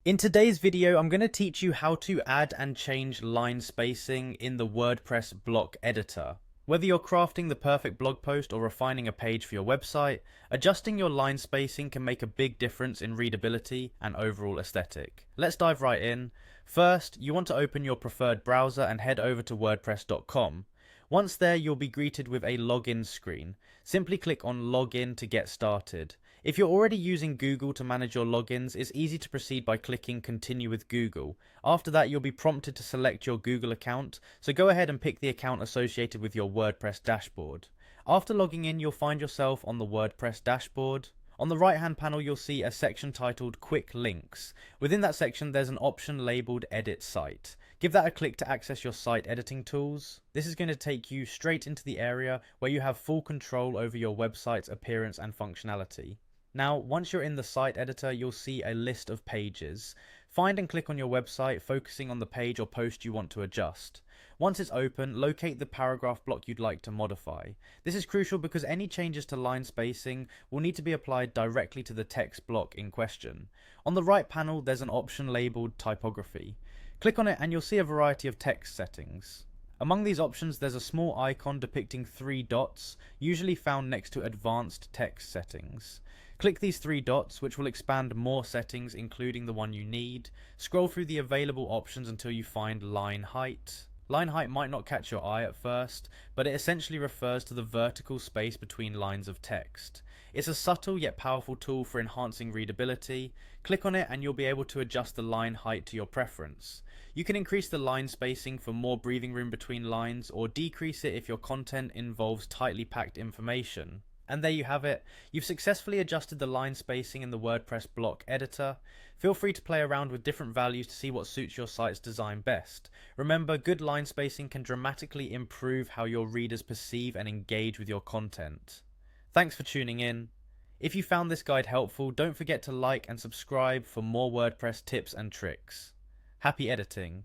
In today's video, I'm going to teach you how to add and change line spacing in the WordPress block editor. Whether you're crafting the perfect blog post or refining a page for your website, adjusting your line spacing can make a big difference in readability and overall aesthetic. Let's dive right in. First, you want to open your preferred browser and head over to wordpress.com. Once there, you'll be greeted with a login screen. Simply click on Login to get started. If you're already using Google to manage your logins, it's easy to proceed by clicking Continue with Google. After that, you'll be prompted to select your Google account, so go ahead and pick the account associated with your WordPress dashboard. After logging in, you'll find yourself on the WordPress dashboard. On the right hand panel, you'll see a section titled Quick Links. Within that section, there's an option labeled Edit Site. Give that a click to access your site editing tools. This is going to take you straight into the area where you have full control over your website's appearance and functionality. Now, once you're in the site editor, you'll see a list of pages. Find and click on your website, focusing on the page or post you want to adjust. Once it's open, locate the paragraph block you'd like to modify. This is crucial because any changes to line spacing will need to be applied directly to the text block in question. On the right panel, there's an option labeled Typography. Click on it and you'll see a variety of text settings. Among these options, there's a small icon depicting three dots, usually found next to Advanced Text Settings. Click these three dots, which will expand more settings, including the one you need. Scroll through the available options until you find Line Height. Line height might not catch your eye at first, but it essentially refers to the vertical space between lines of text. It's a subtle yet powerful tool for enhancing readability. Click on it and you'll be able to adjust the line height to your preference. You can increase the line spacing for more breathing room between lines, or decrease it if your content involves tightly packed information. And there you have it. You've successfully adjusted the line spacing in the WordPress block editor. Feel free to play around with different values to see what suits your site's design best. Remember, good line spacing can dramatically improve how your readers perceive and engage with your content. Thanks for tuning in. If you found this guide helpful, don't forget to like and subscribe for more WordPress tips and tricks. Happy editing.